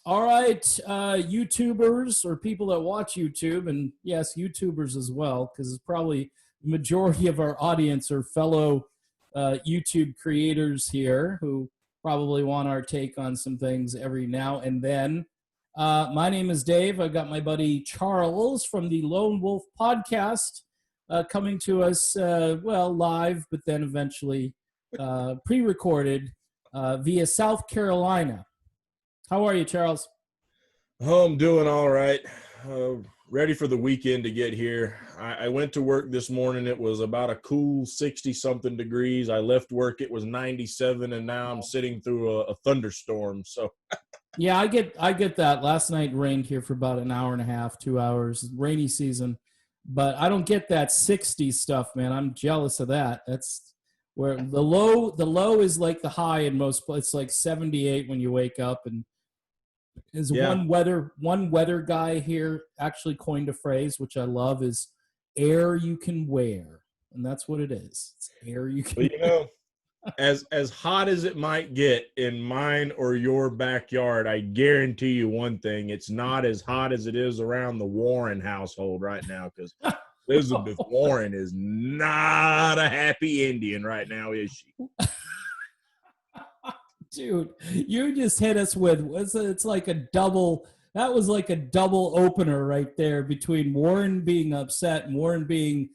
All right, YouTubers or people that watch YouTube, and yes, YouTubers as well, because it's probably the majority of our audience are fellow YouTube creators here who probably want our take on some things every now and then. My name is Dave. I've got my buddy Charles from the Lone Wolf podcast coming to us, live, but then eventually pre-recorded via South Carolina. How are you, Charles? Oh, I'm doing all right. Ready for the weekend to get here. I went to work this morning. It was about a cool 60-something degrees. I left work. It was 97, and now I'm sitting through a thunderstorm. So, yeah, I get that. Last night rained here for about an hour and a half, 2 hours. Rainy season, but I don't get that 60 stuff, man. I'm jealous of that. That's where the low is like the high in most places. It's like 78 when you wake up. And one weather guy here actually coined a phrase which I love, is air you can wear, and that's what it is. It's air you can. Well, as hot as it might get in mine or your backyard, I guarantee you one thing: it's not as hot as it is around the Warren household right now, because Elizabeth Warren is not a happy Indian right now, is she? Dude, you just hit us with it's like a double. That was like a double opener right there between Warren being upset and Warren being.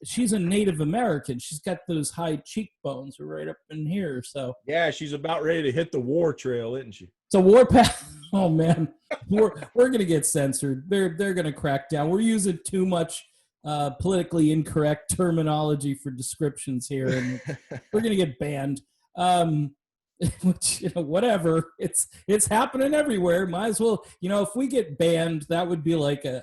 She's a Native American. She's got those high cheekbones right up in here. So yeah, she's about ready to hit the war trail, isn't she? It's a warpath. Oh man, we're gonna get censored. They're gonna crack down. We're using too much politically incorrect terminology for descriptions here, and we're gonna get banned. Which, whatever, it's happening everywhere. Might as well, if we get banned, that would be like a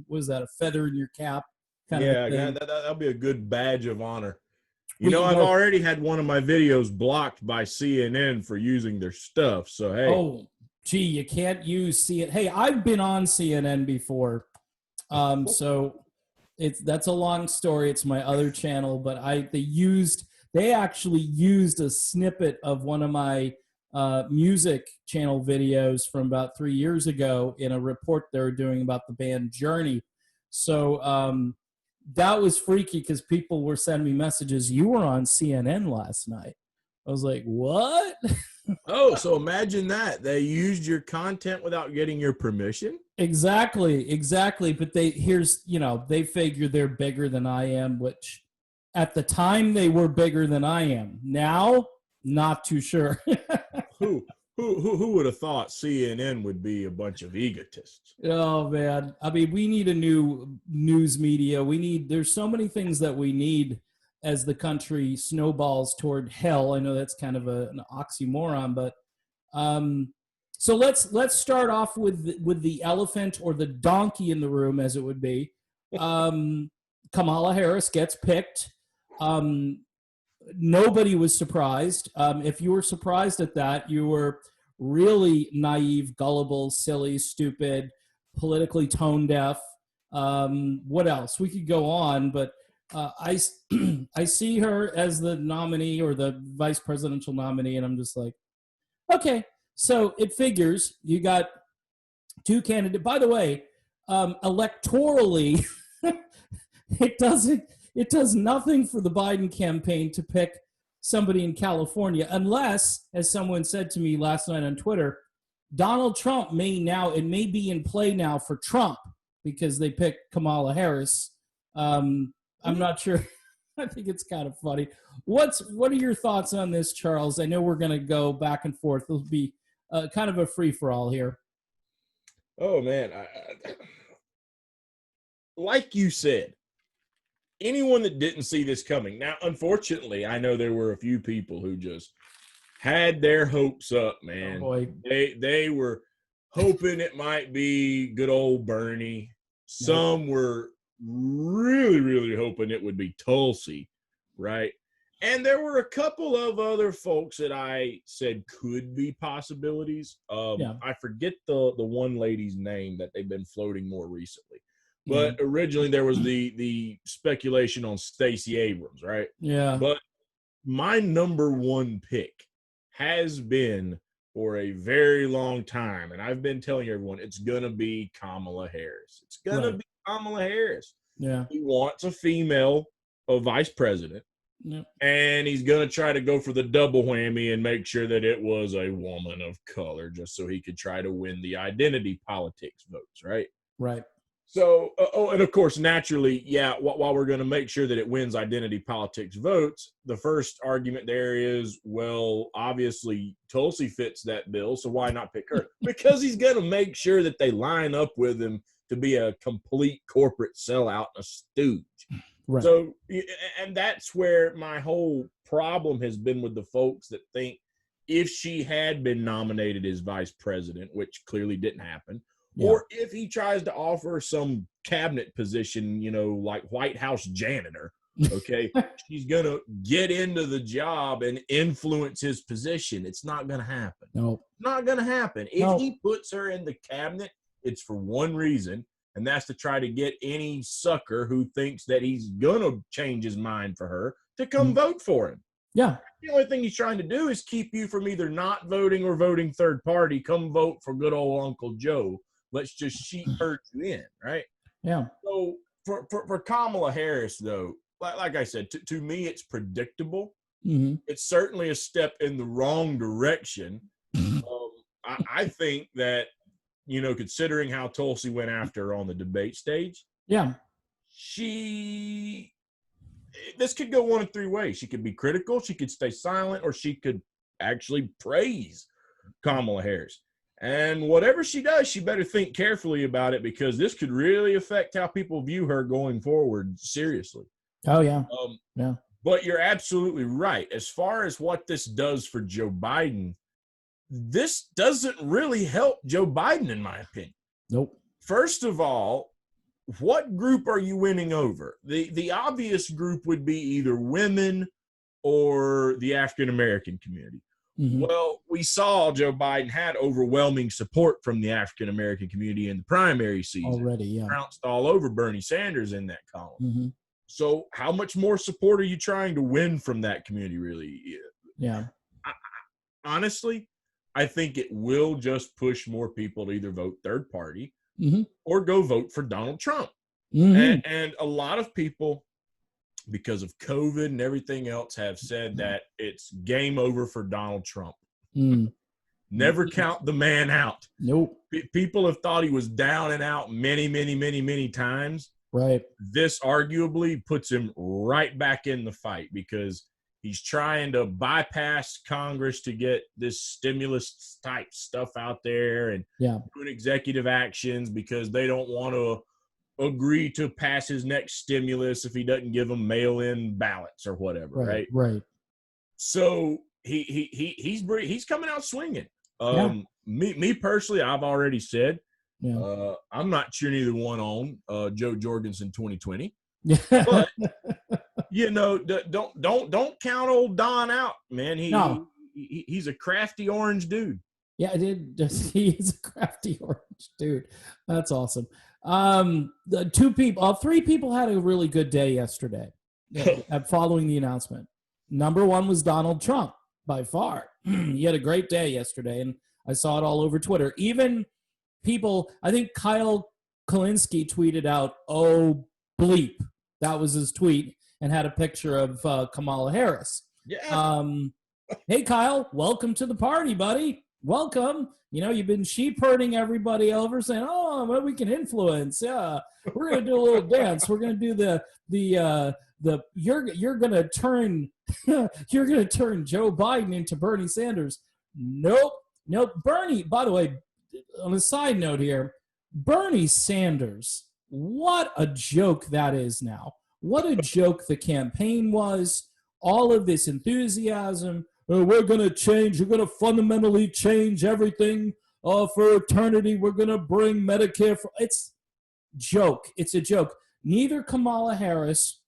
what is that, a feather in your cap kind of thing. That'll be a good badge of honor. I've already had one of my videos blocked by CNN for using their stuff. So hey, you can't use CNN. Hey, I've been on CNN before, so that's a long story. It's my other channel, but they actually used a snippet of one of my music channel videos from about 3 years ago in a report they were doing about the band Journey. So that was freaky because people were sending me messages. You were on CNN last night. I was like, what? Oh, so imagine that. They used your content without getting your permission? Exactly. But they figure they're bigger than I am, which at the time they were bigger than I am. Now, not too sure. Who would have thought CNN would be a bunch of egotists? Oh man, I mean, we need a new news media. There's so many things that we need as the country snowballs toward hell. I know that's kind of an oxymoron, but so let's start off with the elephant or the donkey in the room, as it would be. Kamala Harris gets picked. Nobody was surprised. If you were surprised at that, you were really naive, gullible, silly, stupid, politically tone deaf. What else? We could go on, but I see her as the nominee or the vice presidential nominee, and I'm just like, okay. So it figures you got two candidates. By the way, electorally, it does nothing for the Biden campaign to pick somebody in California, unless, as someone said to me last night on Twitter, Donald Trump it may be in play now for Trump because they picked Kamala Harris. I'm not sure. I think it's kind of funny. What are your thoughts on this, Charles? I know we're going to go back and forth. It'll be kind of a free-for-all here. Oh, man. Like you said, anyone that didn't see this coming. Now, unfortunately, I know there were a few people who just had their hopes up, man. Oh, boy. They were hoping it might be good old Bernie. Some were really, really hoping it would be Tulsi, right? And there were a couple of other folks that I said could be possibilities. I forget the one lady's name that they've been floating more recently. But originally there was the speculation on Stacey Abrams, right? Yeah. But my number one pick has been for a very long time, and I've been telling everyone it's going to be Kamala Harris. It's going to be Kamala Harris. Yeah. He wants a female vice president, and he's going to try to go for the double whammy and make sure that it was a woman of color just so he could try to win the identity politics votes, right? Right. So, and of course, naturally, while we're going to make sure that it wins identity politics votes, the first argument there is, well, obviously, Tulsi fits that bill, so why not pick her? Because he's going to make sure that they line up with him to be a complete corporate sellout and a stooge. Right. So, and that's where my whole problem has been with the folks that think if she had been nominated as vice president, which clearly didn't happen, or if he tries to offer some cabinet position, like White House janitor, okay, she's going to get into the job and influence his position. It's not going to happen. No. Not going to happen. If he puts her in the cabinet, it's for one reason, and that's to try to get any sucker who thinks that he's going to change his mind for her to come vote for him. Yeah. The only thing he's trying to do is keep you from either not voting or voting third party. Come vote for good old Uncle Joe. Let's just sheep herd you in, right? Yeah. So for Kamala Harris, though, like I said, to me, it's predictable. Mm-hmm. It's certainly a step in the wrong direction. I think that, considering how Tulsi went after her on the debate stage, this could go one of three ways. She could be critical, she could stay silent, or she could actually praise Kamala Harris. And whatever she does, she better think carefully about it, because this could really affect how people view her going forward seriously. Oh, yeah. But you're absolutely right. As far as what this does for Joe Biden, this doesn't really help Joe Biden, in my opinion. Nope. First of all, what group are you winning over? The obvious group would be either women or the African-American community. Mm-hmm. Well, we saw Joe Biden had overwhelming support from the African-American community in the primary season. Already, Trounced all over Bernie Sanders in that column. Mm-hmm. So how much more support are you trying to win from that community, really? Yeah. Honestly, I think it will just push more people to either vote third party or go vote for Donald Trump. Mm-hmm. And a lot of people, because of COVID and everything else, have said that it's game over for Donald Trump. Never count the man out. Nope. People have thought he was down and out many, many, many, many times. Right. This arguably puts him right back in the fight, because he's trying to bypass Congress to get this stimulus type stuff out there and doing executive actions because they don't want to agree to pass his next stimulus if he doesn't give them mail-in ballots or whatever, right? Right. So he's coming out swinging. Me personally, I've already said I'm not cheering either one on Joe Jorgensen 2020. But don't count old Don out, man. He's a crafty orange dude. Yeah, he is a crafty orange dude. That's awesome. Three people had a really good day yesterday following the announcement. Number one was Donald Trump, by far. He had a great day yesterday, and I saw it all over Twitter. Even people, I think Kyle Kalinske tweeted out, "Oh, bleep." That was his tweet, and had a picture of Kamala Harris. Yeah. Hey, Kyle, welcome to the party, buddy. Welcome. You've been sheep herding everybody over, saying, "Oh, well, we can influence." Yeah, we're gonna do a little dance. We're gonna do you're gonna turn Joe Biden into Bernie Sanders. Nope. Bernie. By the way, on a side note here, Bernie Sanders. What a joke that is now. What a joke the campaign was. All of this enthusiasm. We're going to change. We're going to fundamentally change everything for eternity. We're going to bring Medicare. It's joke. It's a joke. Neither Kamala Harris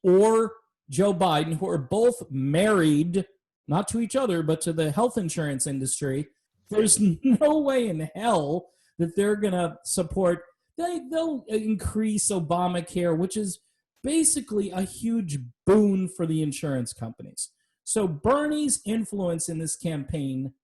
or Joe Biden, who are both married, not to each other, but to the health insurance industry, there's no way in hell that they're going to support. They'll increase Obamacare, which is basically a huge boon for the insurance companies. So Bernie's influence in this campaign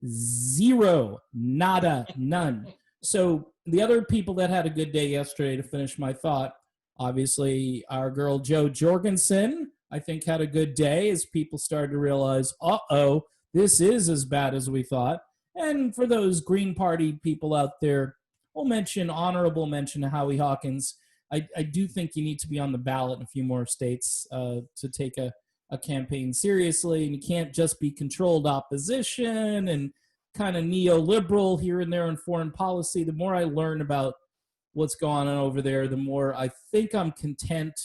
Zero. Nada. None. So the other people that had a good day yesterday, to finish my thought, obviously our girl Jo Jorgensen, I think, had a good day as people started to realize, uh-oh, this is as bad as we thought. And for those Green Party people out there, we'll mention, honorable mention to Howie Hawkins. I do think you need to be on the ballot in a few more states to take a campaign seriously. And you can't just be controlled opposition and kind of neoliberal here and there in foreign policy. The more I learn about what's going on over there, the more I think I'm content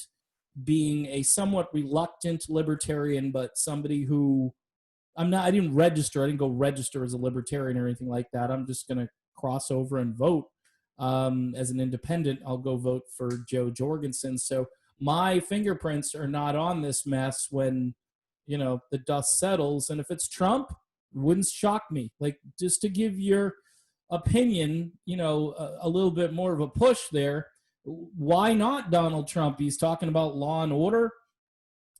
being a somewhat reluctant libertarian, but somebody who I didn't register. I didn't go register as a libertarian or anything like that. I'm just going to cross over and vote. As an independent, I'll go vote for Jo Jorgensen. So my fingerprints are not on this mess when, the dust settles. And if it's Trump, it wouldn't shock me. Like, just to give your opinion, a little bit more of a push there. Why not Donald Trump? He's talking about law and order.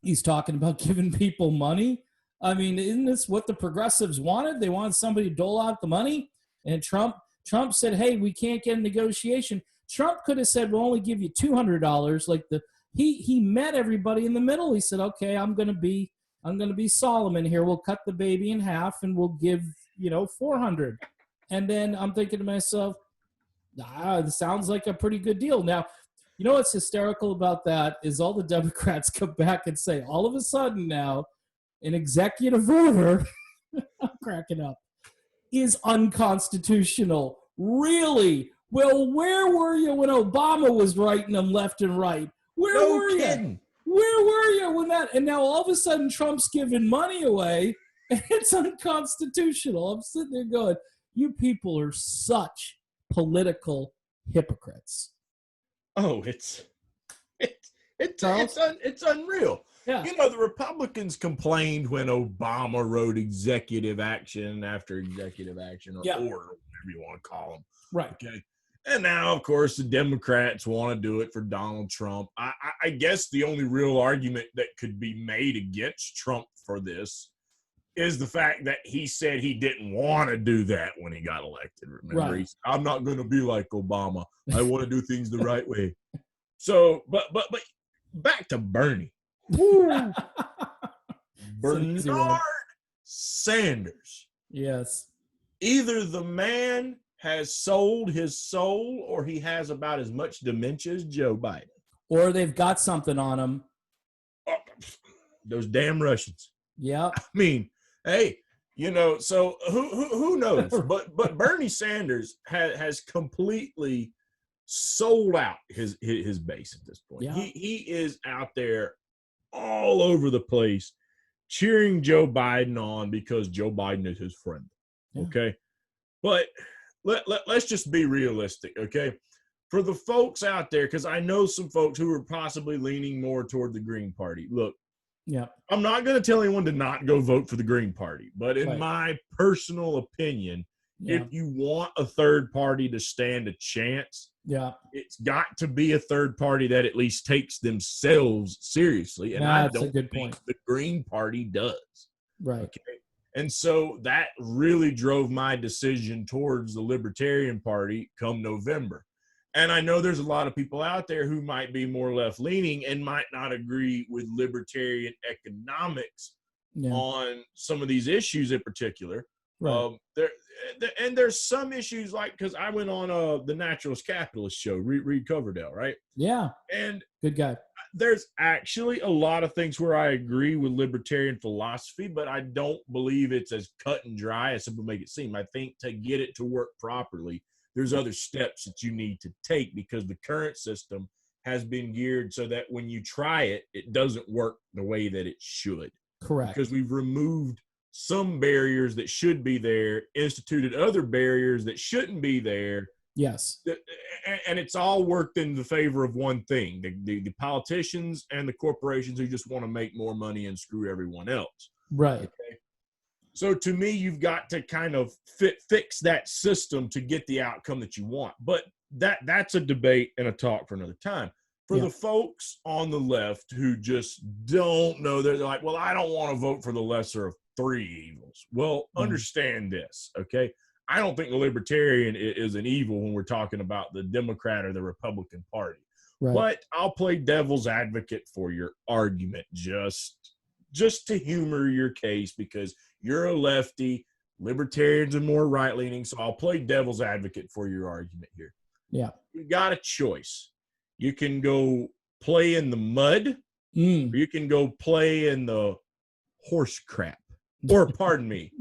He's talking about giving people money. I mean, isn't this what the progressives wanted? They wanted somebody to dole out the money. And Trump said, hey, we can't get a negotiation. Trump could have said, we'll only give you $200. Like he met everybody in the middle. He said, okay, I'm going to be Solomon here. We'll cut the baby in half and we'll give, $400. And then I'm thinking to myself, this sounds like a pretty good deal. Now, what's hysterical about that is all the Democrats come back and say, all of a sudden now, an executive order, I'm cracking up, is unconstitutional. Really? Well, where were you when Obama was writing them left and right? Where were you? Where were you when that? And now all of a sudden Trump's giving money away and it's unconstitutional. I'm sitting there going, you people are such political hypocrites. Oh, it's unreal. Yeah. The Republicans complained when Obama wrote executive action after executive action or order, whatever you want to call them. Right. Okay. And now, of course, the Democrats want to do it for Donald Trump. I guess the only real argument that could be made against Trump for this is the fact that he said he didn't want to do that when he got elected. Remember, right. He said, I'm not going to be like Obama. I want to do things the right way. So, but back to Bernie. Bernard Sanders. Yes. Either the man has sold his soul or he has about as much dementia as Joe Biden. Or they've got something on him. Oh, those damn Russians. Yeah. I mean, hey, so who knows? But Bernie Sanders has completely sold out his base at this point. Yeah. He is out there all over the place cheering Joe Biden on because Joe Biden is his friend. Yeah. Okay. But let's just be realistic. Okay. For the folks out there, because I know some folks who are possibly leaning more toward the Green Party. Look, I'm not going to tell anyone to not go vote for the Green Party, but in my personal opinion, if you want a third party to stand a chance, it's got to be a third party that at least takes themselves seriously. And I don't think the Green Party does. Right. Okay. And so that really drove my decision towards the Libertarian Party come November. And I know there's a lot of people out there who might be more left-leaning and might not agree with libertarian economics on some of these issues in particular. Right. There's some issues because I went on the Naturalist Capitalist show, Reed Coverdale, right? Yeah. And good guy. There's actually a lot of things where I agree with libertarian philosophy, but I don't believe it's as cut and dry as some people make it seem. I think to get it to work properly, there's other steps that you need to take because the current system has been geared so that when you try it, it doesn't work the way that it should. Correct. Because we've removed some barriers that should be there, instituted other barriers that shouldn't be there. Yes. And it's all worked in the favor of one thing, the politicians and the corporations who just want to make more money and screw everyone else. Right. Okay? So to me, you've got to kind of fix that system to get the outcome that you want. But that's a debate and a talk for another time. For the folks on the left who just don't know, they're like, well, I don't want to vote for the lesser of three evils. Well, understand this, okay? I don't think the libertarian is an evil when we're talking about the Democrat or the Republican Party. Right. But I'll play devil's advocate for your argument just to humor your case, because you're a lefty. Libertarians are more right-leaning, so I'll play devil's advocate for your argument here. Yeah. You got a choice. You can go play in the mud, or you can go play in the horse crap. Or, pardon me,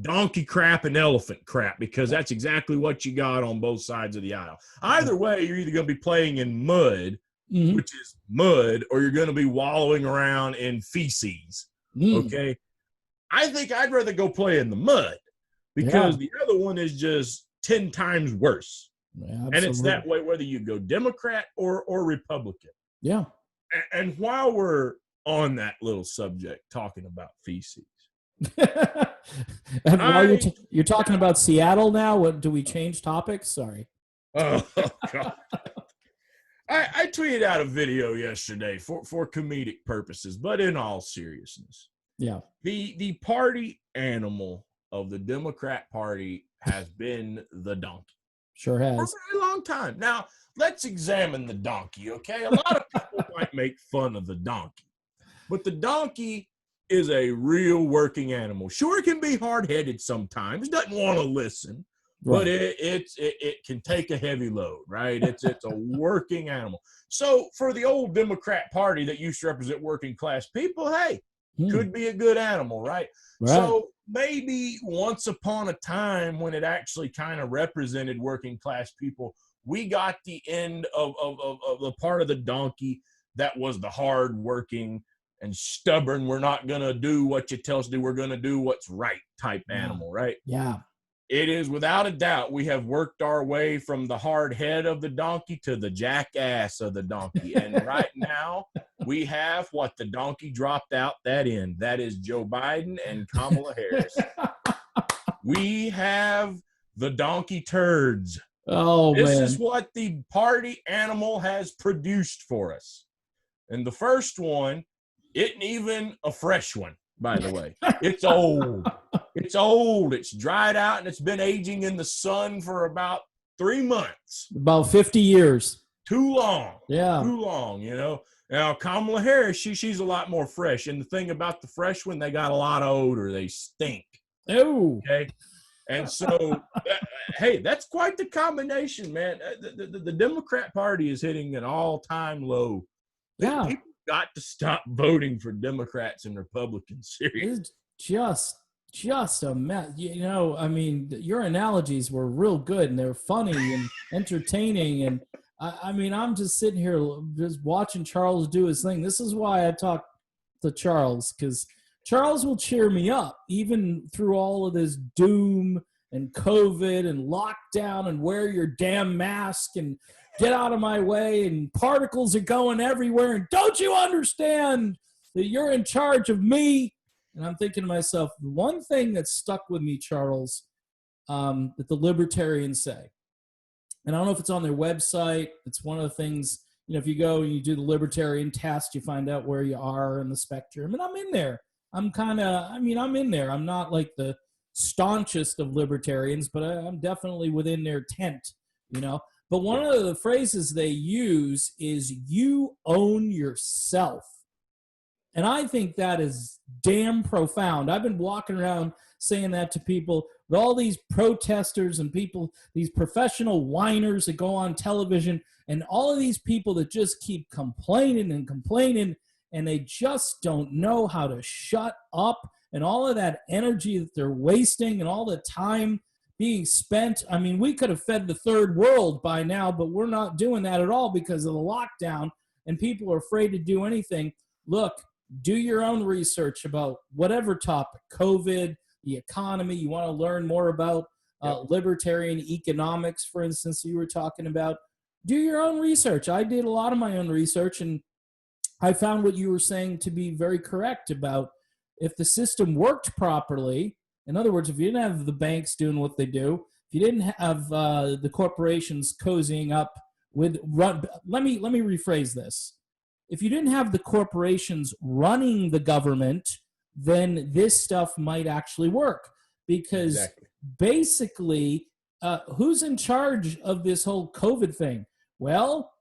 donkey crap and elephant crap, because that's exactly what you got on both sides of the aisle. Either way, you're either going to be playing in mud, which is mud, or you're going to be wallowing around in feces, okay? I think I'd rather go play in the mud, because the other one is just 10 times worse. Yeah, and it's that way whether you go Democrat or Republican. Yeah. And while we're on that little subject, talking about feces, and while you're talking about Seattle now, what do we change topics? Sorry. Oh God. I tweeted out a video yesterday for comedic purposes, but in all seriousness. Yeah. The party animal of the Democrat Party has been the donkey. Sure has. For a very long time. Now, let's examine the donkey, okay? A lot of people might make fun of the donkey, but the donkey is a real working animal. Sure, it can be hard-headed sometimes, doesn't want to listen, but it can take a heavy load, right? It's a working animal. So for the old Democrat Party that used to represent working class people, hey, could be a good animal, right? So maybe once upon a time when it actually kind of represented working class people, we got the end of the part of the donkey that was the hard working and stubborn, we're not going to do what you tell us to do, we're going to do what's right type animal, right? Yeah. It is without a doubt we have worked our way from the hard head of the donkey to the jackass of the donkey. And right now we have what the donkey dropped out that end. That is Joe Biden and Kamala Harris. We have the donkey turds. Oh, this man. is what the party animal has produced for us. And the first one isn't even a fresh one, by the way. It's old. It's old. It's dried out, and it's been aging in the sun for about 3 months. About 50 years. Too long. Yeah. Too long, you know. Now, Kamala Harris, she's a lot more fresh. And the thing about the fresh one, they got a lot of odor. They stink. Oh. Okay. And so, hey, that's quite the combination, man. The Democrat Party is hitting an all-time low. Yeah. People got to stop voting for Democrats and Republicans. Seriously. It's just a mess. You know, I mean, your analogies were real good, and they're funny and entertaining. And I mean, I'm just sitting here just watching Charles do his thing. This is why I talk to Charles, because Charles will cheer me up, even through all of this doom and COVID and lockdown and wear your damn mask and get out of my way and particles are going everywhere. And don't you understand that you're in charge of me? And I'm thinking to myself, one thing that stuck with me, Charles, that the libertarians say, and I don't know if it's on their website. It's one of the things, you know, if you go and you do the libertarian test, you find out where you are in the spectrum. And I'm in there. I'm in there. I'm not like the staunchest of libertarians, but I'm definitely within their tent, you know. But one of the phrases they use is "you own yourself." And I think that is damn profound. I've been walking around saying that to people, with all these protesters and people, these professional whiners that go on television, and all of these people that just keep complaining and complaining, and they just don't know how to shut up, and all of that energy that they're wasting and all the time being spent. I mean, we could have fed the third world by now, but we're not doing that at all because of the lockdown, and people are afraid to do anything. Look, do your own research about whatever topic, COVID, the economy. You want to learn more about libertarian economics, for instance, you were talking about. Do your own research. I did a lot of my own research, and I found what you were saying to be very correct about if the system worked properly. In other words, if you didn't have the banks doing what they do, if you didn't have the corporations cozying up with let me rephrase this. If you didn't have the corporations running the government then this stuff might actually work. Because Exactly. basically, who's in charge of this whole COVID thing? Well,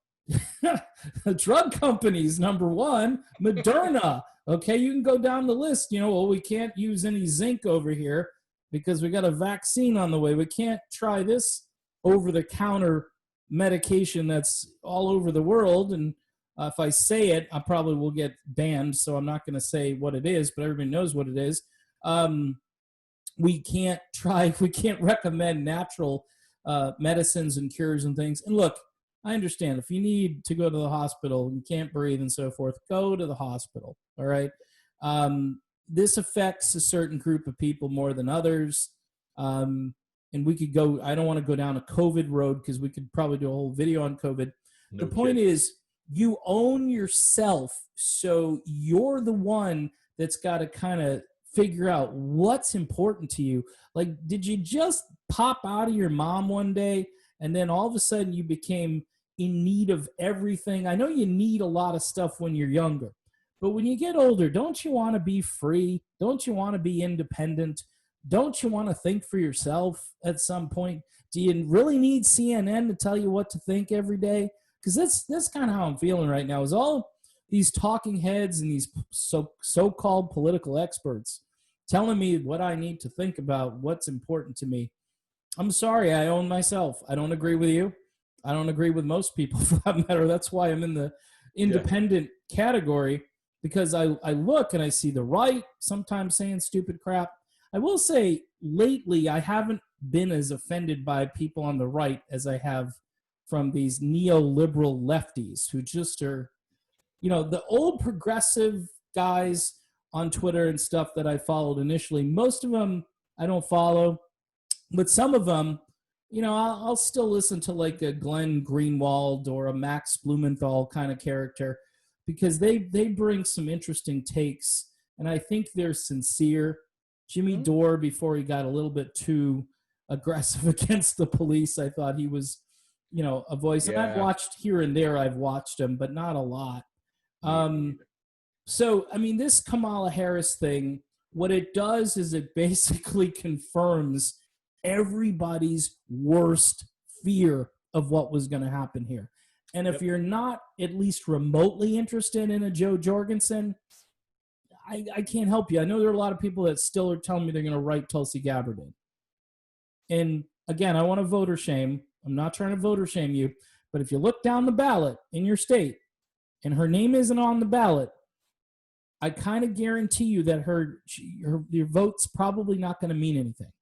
drug companies, number one, Moderna. Okay, you can go down the list. Well, we can't use any zinc over here because we got a vaccine on the way. We can't try this over-the-counter medication that's all over the world. And if I say it, I probably will get banned, so I'm not going to say what it is, but everybody knows what it is. We can't recommend natural medicines and cures and things. And look, I understand if you need to go to the hospital, you can't breathe and so forth, go to the hospital. All right. This affects a certain group of people more than others. And we could go, I don't want to go down a COVID road because we could probably do a whole video on COVID. No the point kidding. is, you own yourself. So you're the one that's got to kind of figure out what's important to you. Like, did you just pop out of your mom one day and then all of a sudden you became in need of everything? I know you need a lot of stuff when you're younger, but when you get older, don't you want to be free? Don't you want to be independent? Don't you want to think for yourself at some point? Do you really need CNN to tell you what to think every day? Because that's kind of how I'm feeling right now, is all these talking heads and these so-called political experts telling me what I need to think about, what's important to me. I'm sorry, I own myself. I don't agree with you. I don't agree with most people, for that matter. That's why I'm in the independent category, because I look and I see the right sometimes saying stupid crap. I will say lately I haven't been as offended by people on the right as I have from these neoliberal lefties who just are, the old progressive guys on Twitter and stuff that I followed initially. Most of them I don't follow, but some of them, I'll still listen to like a Glenn Greenwald or a Max Blumenthal kind of character, because they bring some interesting takes, and I think they're sincere. Jimmy Dore, before he got a little bit too aggressive against the police, I thought he was, a voice. Yeah. And I've watched here and there, I've watched him, but not a lot. So, I mean, this Kamala Harris thing, what it does is it basically confirms everybody's worst fear of what was going to happen here. And if you're not at least remotely interested in a Joe Jorgensen, I can't help you. I know there are a lot of people that still are telling me they're going to write Tulsi Gabbard in. And again, I want to voter shame. I'm not trying to voter shame you, but if you look down the ballot in your state and her name isn't on the ballot, I kind of guarantee you that your vote's probably not going to mean anything,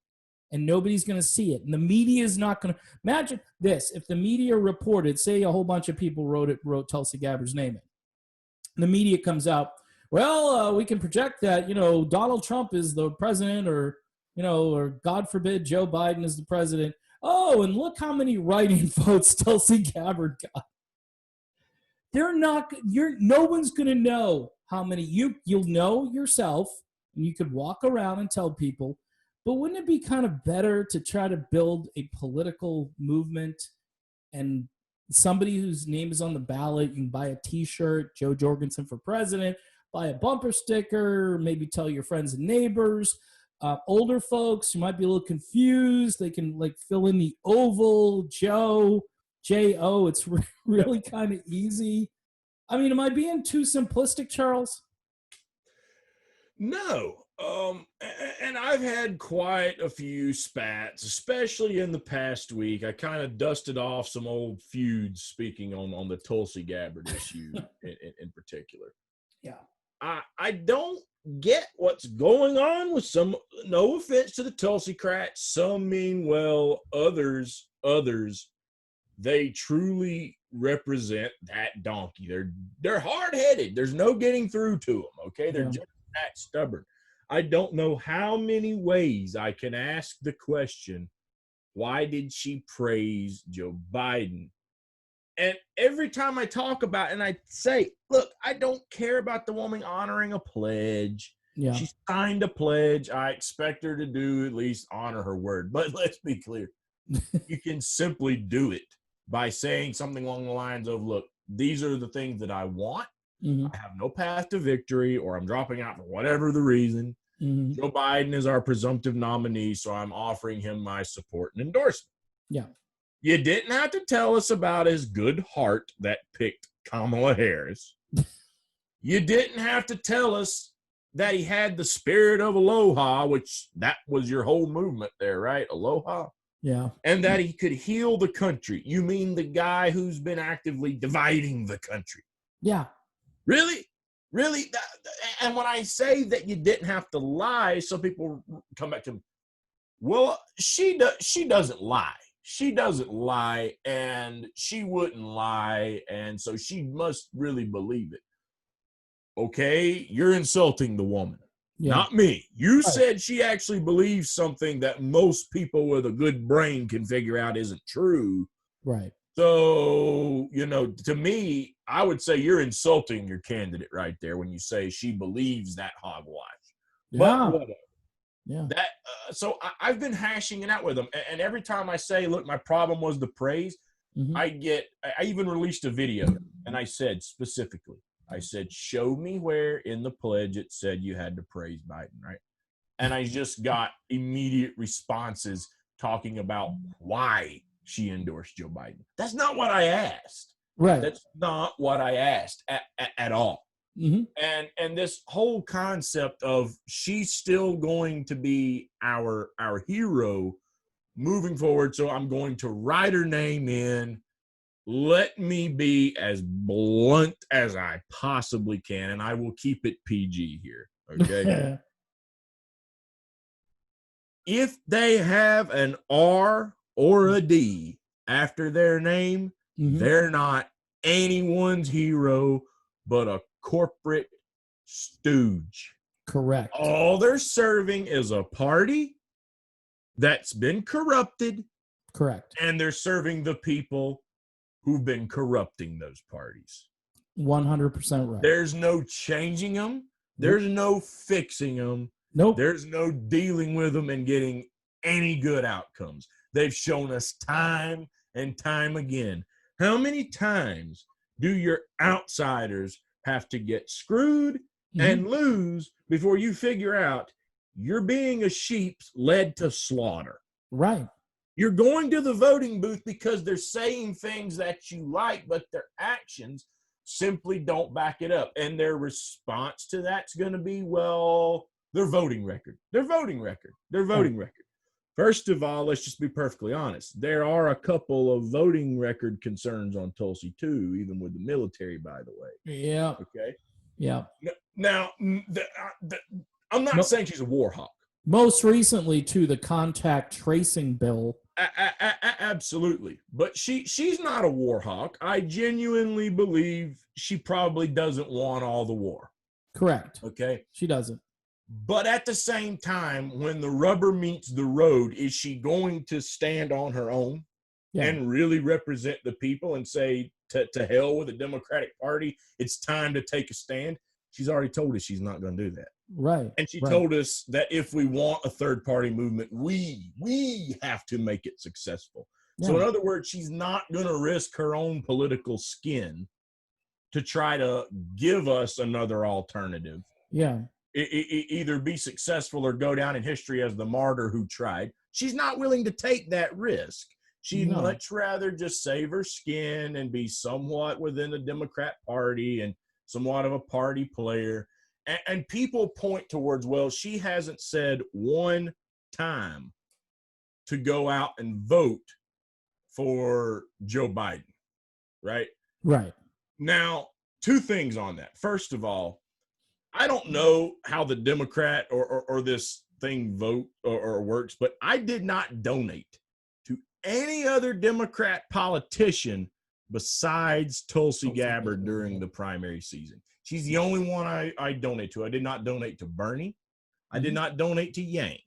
and nobody's going to see it. And the media is not going to imagine this. If the media reported, say a whole bunch of people wrote Tulsi Gabbard's name in, and the media comes out, well, we can project that, Donald Trump is the president, or God forbid Joe Biden is the president. Oh, and look how many write-in votes Tulsi Gabbard got. No one's going to know how many. You'll know yourself, and you could walk around and tell people, but wouldn't it be kind of better to try to build a political movement and somebody whose name is on the ballot? You can buy a t-shirt, Joe Jorgensen for president, buy a bumper sticker, maybe tell your friends and neighbors. Older folks who might be a little confused, they can fill in the oval, Joe, J-O. It's really kind of easy. I mean, am I being too simplistic, Charles? No. And I've had quite a few spats, especially in the past week. I kind of dusted off some old feuds, speaking on the Tulsi Gabbard issue in particular. Yeah. I don't get what's going on with some. No offense to the Tulsi crats, some mean well, others they truly represent that donkey. They're hard-headed. There's no getting through to them. Okay, they're just that stubborn. I don't know how many ways I can ask the question, why did she praise Joe Biden? And every time I talk about it, and I say, look, I don't care about the woman honoring a pledge. Yeah. She signed a pledge. I expect her to do at least honor her word. But let's be clear. You can simply do it by saying something along the lines of, look, these are the things that I want. Mhm. I have no path to victory, or I'm dropping out for whatever the reason. Mhm. Joe Biden is our presumptive nominee, so I'm offering him my support and endorsement. Yeah. You didn't have to tell us about his good heart that picked Kamala Harris. You didn't have to tell us that he had the spirit of aloha, which that was your whole movement there, right? Aloha. Yeah. And that he could heal the country. You mean the guy who's been actively dividing the country? Yeah. Really? Really? And when I say that you didn't have to lie, some people come back to me, well, she doesn't lie. She doesn't lie, and she wouldn't lie, and so she must really believe it. Okay, you're insulting the woman, Yeah. not me. You Right. said she actually believes something that most people with a good brain can figure out isn't true. Right. So, to me, I would say you're insulting your candidate right there when you say she believes that hogwash. But Yeah. whatever. Yeah. So I've been hashing it out with them, and every time I say, "Look, my problem was the praise," Mhm. I even released a video, and I said specifically, I said, "Show me where in the pledge it said you had to praise Biden," right? And I just got immediate responses talking about why she endorsed Joe Biden. That's not what I asked. Right. That's not what I asked at all. Mhm. And this whole concept of she's still going to be our hero moving forward, so I'm going to write her name in. Let me be as blunt as I possibly can, and I will keep it PG here, okay? If they have an R or a D after their name, Mhm. they're not anyone's hero but a corporate stooge. Correct. All they're serving is a party that's been corrupted, Correct. and they're serving the people who've been corrupting those parties. 100% right. There's no changing them. There's no fixing them. Nope. There's no dealing with them and getting any good outcomes. They've shown us time and time again. How many times do your outsiders have to get screwed and lose before you figure out you're being a sheep led to slaughter? Right. You're going to the voting booth because they're saying things that you like, but their actions simply don't back it up. And their response to that's going to be, well, their voting record. First of all, let's just be perfectly honest. There are a couple of voting record concerns on Tulsi, too, even with the military, by the way. Yeah. Okay. Yeah. Now, I'm not saying she's a war hawk. Most recently, to the contact tracing bill. Absolutely. But she's not a war hawk. I genuinely believe she probably doesn't want all the war. Correct. Okay. She doesn't. But at the same time, when the rubber meets the road, is she going to stand on her own and really represent the people and say, to hell with the Democratic Party, it's time to take a stand? She's already told us she's not going to do that. Right. And she told us that if we want a third party movement, we have to make it successful. Yeah. So in other words, she's not going to risk her own political skin to try to give us another alternative. Yeah. Either be successful or go down in history as the martyr who tried. She's not willing to take that risk. She'd much rather just save her skin and be somewhat within the Democrat Party and somewhat of a party player. And people point towards, well, she hasn't said one time to go out and vote for Joe Biden, right? Right. Now, two things on that. First of all, I don't know how the Democrat or this thing vote or works, but I did not donate to any other Democrat politician besides Tulsi Gabbard during the primary season. She's the only one I donate to. I did not donate to Bernie. I did not donate to Yang.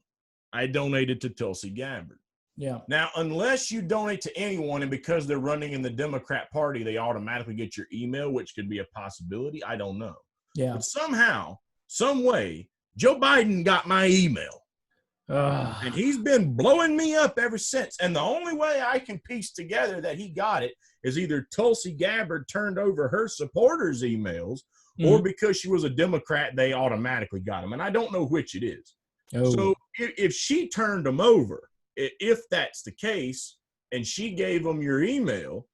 I donated to Tulsi Gabbard. Yeah. Now, unless you donate to anyone and because they're running in the Democrat Party, they automatically get your email, which could be a possibility. I don't know. Yeah. But somehow, some way, Joe Biden got my email. And he's been blowing me up ever since. And the only way I can piece together that he got it is either Tulsi Gabbard turned over her supporters' emails or because she was a Democrat, they automatically got him. And I don't know which it is. Oh. So if she turned them over, if that's the case, and she gave them your email,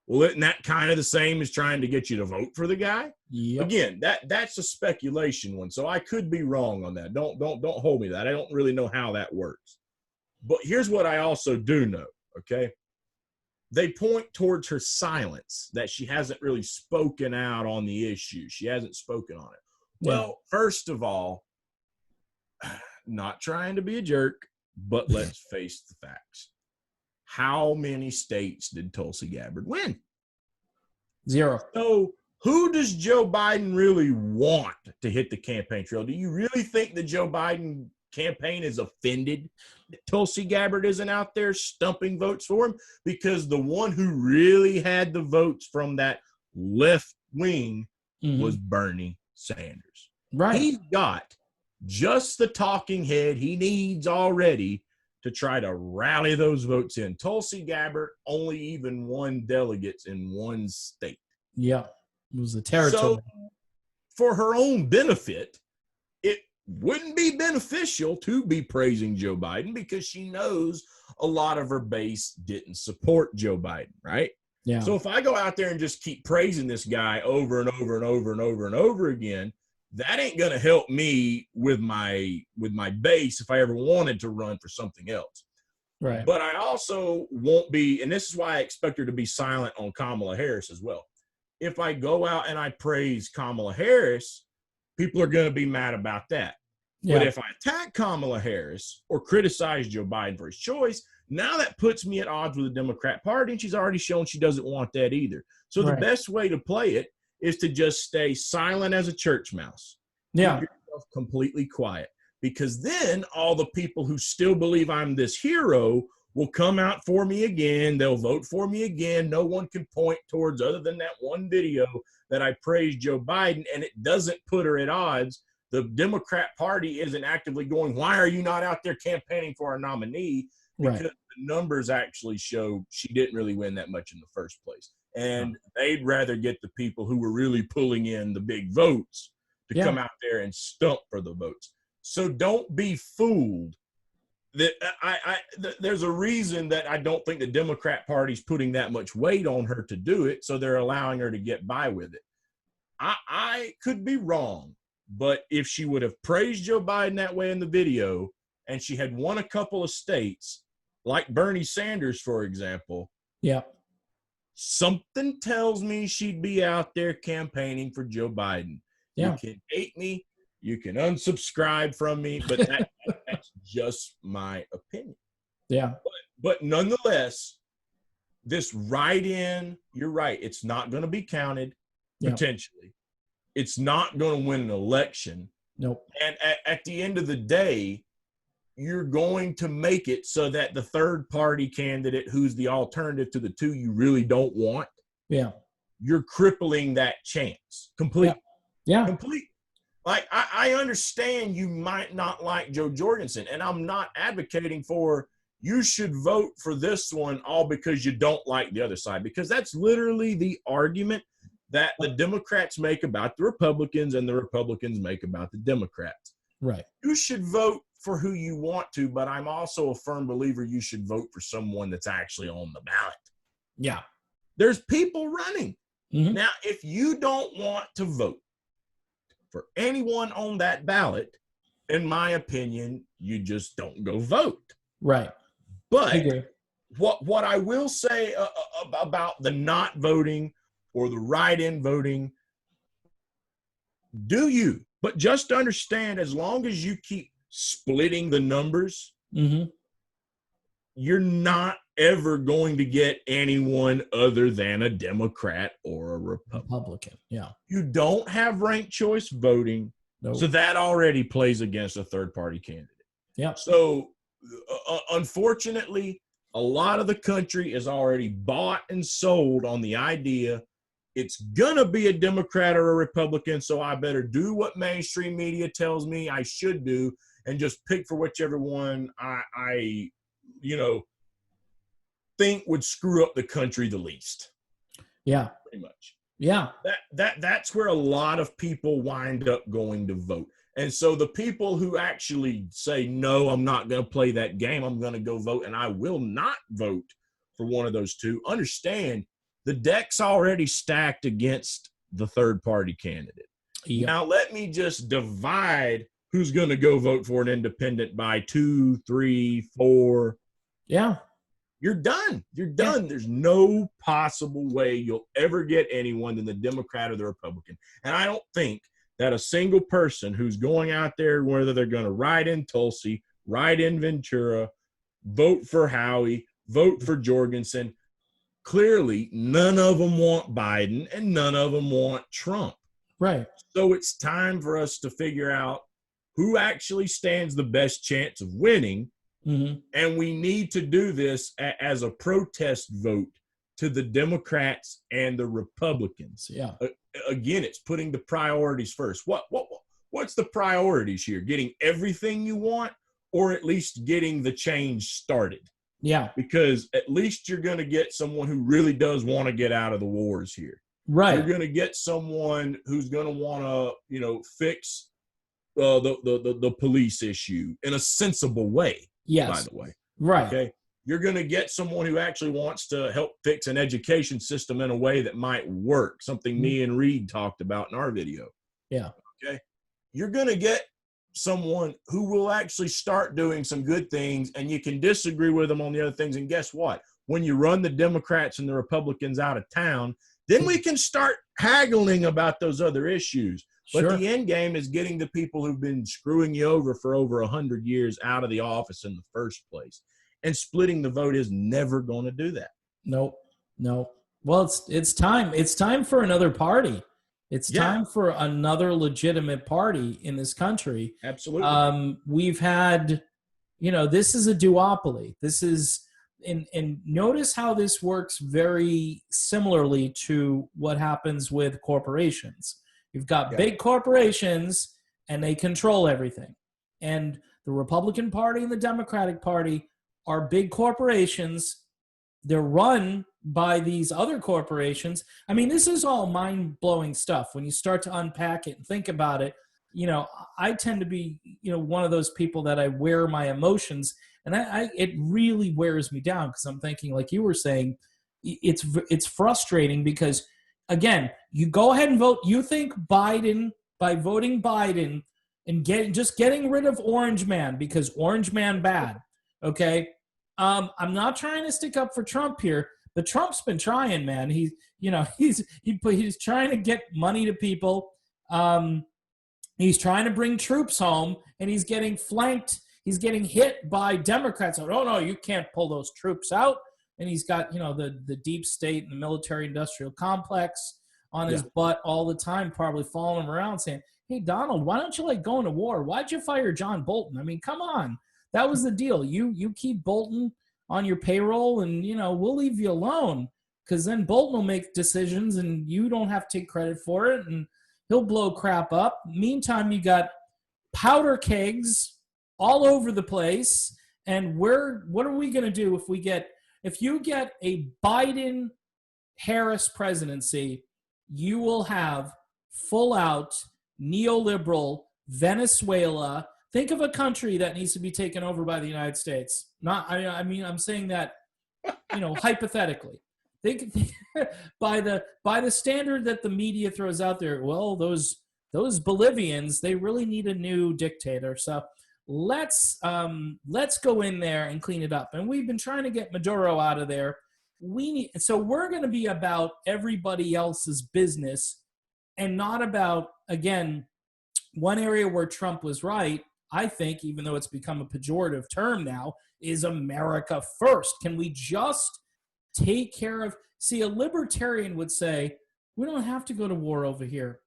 well, isn't that kind of the same as trying to get you to vote for the guy? Yep. Again, that's a speculation one, so I could be wrong on that. Don't hold me to that. I don't really know how that works. But here's what I also do know, okay? They point towards her silence, that she hasn't really spoken out on the issue. She hasn't spoken on it. Yeah. Well, first of all, not trying to be a jerk, but let's face the facts. How many states did Tulsi Gabbard win? 0. So who does Joe Biden really want to hit the campaign trail? Do you really think the Joe Biden campaign is offended that Tulsi Gabbard isn't out there stumping votes for him? Because the one who really had the votes from that left wing was Bernie Sanders. Right. He's got just the talking head he needs already to try to rally those votes in. Tulsi Gabbard only even won delegates in one state. Yeah, it was the territory. So for her own benefit, it wouldn't be beneficial to be praising Joe Biden because she knows a lot of her base didn't support Joe Biden, right? Yeah. So if I go out there and just keep praising this guy over and over and over and over and over again, that ain't going to help me with my base if I ever wanted to run for something else. Right. But I also won't be, and this is why I expect her to be silent on Kamala Harris as well. If I go out and I praise Kamala Harris, people are going to be mad about that. Yeah. But if I attack Kamala Harris or criticize Joe Biden for his choice, now that puts me at odds with the Democrat Party, and she's already shown she doesn't want that either. So the best way to play it is to just stay silent as a church mouse. Yeah. Keep yourself completely quiet, because then all the people who still believe I'm this hero will come out for me again. They'll vote for me again. No one can point towards, other than that one video, that I praised Joe Biden, and it doesn't put her at odds. The Democrat Party isn't actively going, why are you not out there campaigning for our nominee? Because the numbers actually show she didn't really win that much in the first place. And they'd rather get the people who were really pulling in the big votes to come out there and stump for the votes. So don't be fooled. That there's a reason that I don't think the Democrat Party's putting that much weight on her to do it, so they're allowing her to get by with it. I could be wrong, but if she would have praised Joe Biden that way in the video, and she had won a couple of states, like Bernie Sanders, for example, something tells me she'd be out there campaigning for Joe Biden. You can hate me, you can unsubscribe from me, but that's just my opinion. But nonetheless, this write-in, you're right, it's not going to be counted, potentially. It's not going to win an election. Nope. And at the end of the day, you're going to make it so that the third party candidate, who's the alternative to the two you really don't want, you're crippling that chance completely. Complete. Like, I understand you might not like Joe Jorgensen, and I'm not advocating for you should vote for this one all because you don't like the other side, because that's literally the argument that the Democrats make about the Republicans and the Republicans make about the Democrats. Right. You should vote for who you want to, but I'm also a firm believer you should vote for someone that's actually on the ballot. Yeah. There's people running. Now, if you don't want to vote for anyone on that ballot, in my opinion, you just don't go vote. Right. But what I will say about the not voting or the write-in voting, do you? But just understand, as long as you keep splitting the numbers, you're not ever going to get anyone other than a Democrat or a Republican. You don't have ranked choice voting, so that already plays against a third-party candidate. So, unfortunately, a lot of the country is already bought and sold on the idea it's going to be a Democrat or a Republican, so I better do what mainstream media tells me I should do and just pick for whichever one I think would screw up the country the least. Pretty much. Yeah. That's where a lot of people wind up going to vote. And so the people who actually say, no, I'm not going to play that game, I'm going to go vote, and I will not vote for one of those two, understand the deck's already stacked against the third party candidate. Yep. Now, let me just divide who's going to go vote for an independent by 2, 3, 4. Yeah. You're done. You're done. Yeah. There's no possible way you'll ever get anyone than the Democrat or the Republican. And I don't think that a single person who's going out there, whether they're going to ride in Tulsi, ride in Ventura, vote for Howie, vote for Jorgensen, clearly none of them want Biden and none of them want Trump. Right. So it's time for us to figure out who actually stands the best chance of winning. Mm-hmm. And we need to do this as a protest vote to the Democrats and the Republicans. Yeah. Again, it's putting the priorities first. What's the priorities here? Getting everything you want, or at least getting the change started? Yeah. Because at least you're going to get someone who really does want to get out of the wars here. Right. You're going to get someone who's going to want to, fix the police issue in a sensible way. Yes. By the way. Right. Okay. You're going to get someone who actually wants to help fix an education system in a way that might work. Something me and Reed talked about in our video. Yeah. Okay. You're going to get someone who will actually start doing some good things, and you can disagree with them on the other things. And guess what? When you run the Democrats and the Republicans out of town, then we can start haggling about those other issues. But Sure. The end game is getting the people who've been screwing you over for over 100 years out of the office in the first place. And splitting the vote is never going to do that. Nope. Well, it's time. It's time for another party. It's time for another legitimate party in this country. Absolutely. We've had, this is a duopoly. This is, and notice how this works very similarly to what happens with corporations. You've got big corporations, and they control everything. And the Republican Party and the Democratic Party are big corporations. They're run by these other corporations. I mean, this is all mind-blowing stuff. When you start to unpack it and think about it, I tend to be, one of those people that I wear my emotions, and it really wears me down, because I'm thinking, like you were saying, it's frustrating because, again, you go ahead and vote. You think Biden, by voting Biden and getting rid of Orange Man because Orange Man bad, okay? I'm not trying to stick up for Trump here, but Trump's been trying, man. He's trying to get money to people. He's trying to bring troops home, and he's getting flanked. He's getting hit by Democrats. Oh, no, you can't pull those troops out. And he's got, the deep state and the military-industrial complex on his butt all the time, probably following him around saying, hey, Donald, why don't you like going to war? Why'd you fire John Bolton? I mean, come on. That was the deal. You keep Bolton on your payroll, and, we'll leave you alone, because then Bolton will make decisions and you don't have to take credit for it, and he'll blow crap up. Meantime, you got powder kegs all over the place. And what are we going to do if you get a Biden-Harris presidency? You will have full-out neoliberal Venezuela. Think of a country that needs to be taken over by the United States. I'm saying that, hypothetically. Think by the standard that the media throws out there. Well, those Bolivians, they really need a new dictator. So let's go in there and clean it up. And we've been trying to get Maduro out of there. So we're going to be about everybody else's business, and not about, again, one area where Trump was right, I think, even though it's become a pejorative term now, is America first. Can we just take care of... See, a libertarian would say, we don't have to go to war over here.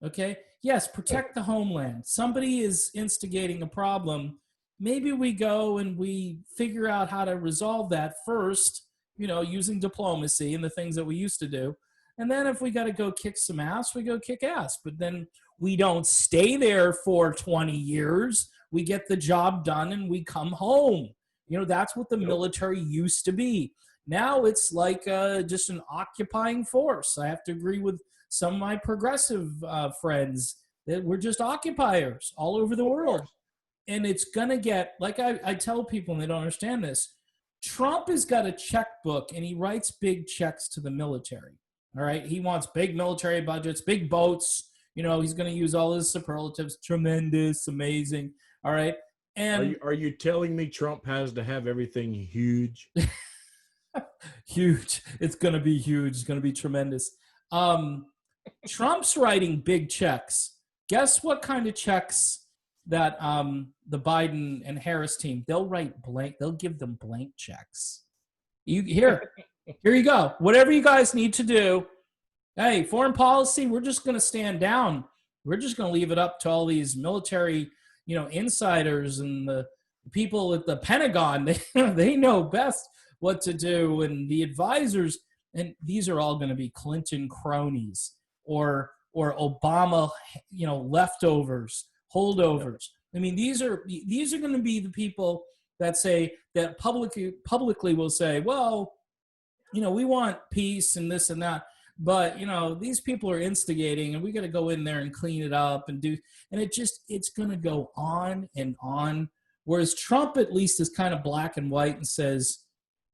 Okay? Yes, protect the homeland. Somebody is instigating a problem. Maybe we go and we figure out how to resolve that first, using diplomacy and the things that we used to do. And then if we got to go kick some ass, we go kick ass. But then we don't stay there for 20 years. We get the job done and we come home. That's what the military used to be. Now it's like just an occupying force. I have to agree with some of my progressive friends that were just occupiers all over the world. And it's going to get, like I tell people, and they don't understand this, Trump has got a checkbook and he writes big checks to the military. All right. He wants big military budgets, big boats. You know, he's going to use all his superlatives, tremendous, amazing. All right. And are you telling me Trump has to have everything huge? Huge. It's going to be huge. It's going to be tremendous. Trump's writing big checks. Guess what kind of checks that the Biden and Harris team, they'll write blank. They'll give them blank checks. Here you go. Whatever you guys need to do. Hey, foreign policy, we're just going to stand down. We're just going to leave it up to all these military, insiders and the people at the Pentagon. They know best what to do, and the advisors, and these are all going to be Clinton cronies or Obama, leftovers, holdovers. I mean, these are going to be the people that say that publicly will say, well, we want peace and this and that, but these people are instigating, and we got to go in there and clean it up and do, and it's going to go on and on. Whereas Trump at least is kind of black and white and says,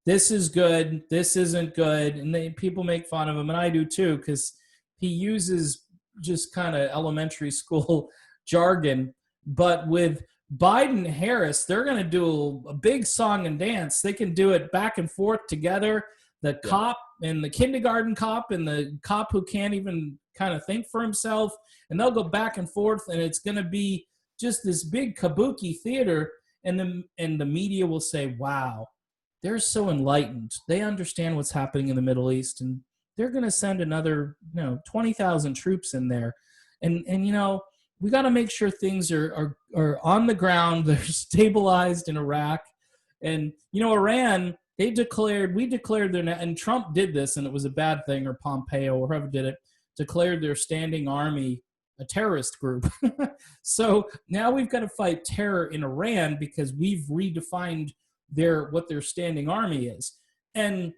this is good, this isn't good, and people make fun of him, and I do too, because he uses just kind of elementary school jargon. But with Biden Harris, they're going to do a big song and dance. They can do it back and forth together. The cop and the kindergarten cop and the cop who can't even kind of think for himself, and they'll go back and forth, and it's going to be just this big kabuki theater, and the media will say, wow, they're so enlightened. They understand what's happening in the Middle East, and they're going to send another 20,000 troops in there. And we got to make sure things are on the ground. They're stabilized in Iraq. And, Iran, we declared and Trump did this, and it was a bad thing, or Pompeo, or whoever did it, declared their standing army a terrorist group. So now we've got to fight terror in Iran because we've redefined what their standing army is. And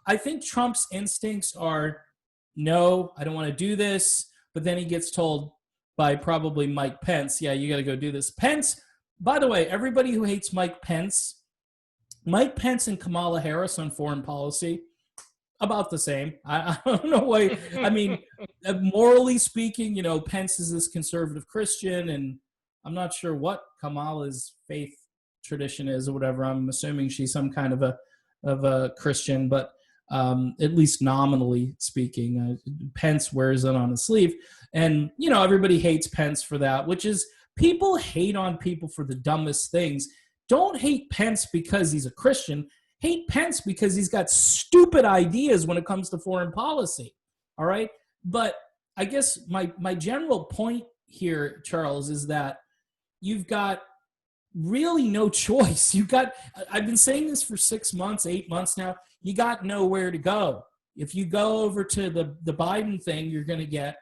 I think Trump's instincts are, no, I don't want to do this. But then he gets told by probably Mike Pence, yeah, you got to go do this. Pence, by the way, everybody who hates Mike Pence and Kamala Harris on foreign policy, about the same. I don't know why. I mean, morally speaking, Pence is this conservative Christian, and I'm not sure what Kamala's faith tradition is or whatever. I'm assuming she's some kind of a Christian, but at least nominally speaking, Pence wears it on his sleeve. And, everybody hates Pence for that, which is, people hate on people for the dumbest things. Don't hate Pence because he's a Christian. Hate Pence because he's got stupid ideas when it comes to foreign policy. All right. But I guess my general point here, Charles, is that you've got really no choice. I've been saying this for 6 months, 8 months now. You got nowhere to go. If you go over to the Biden thing, you're going to get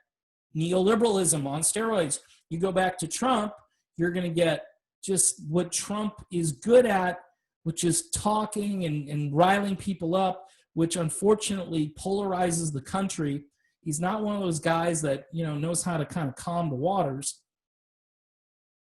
neoliberalism on steroids. You go back to Trump, you're going to get just what Trump is good at, which is talking and riling people up, which unfortunately polarizes the country. He's not one of those guys that, knows how to kind of calm the waters.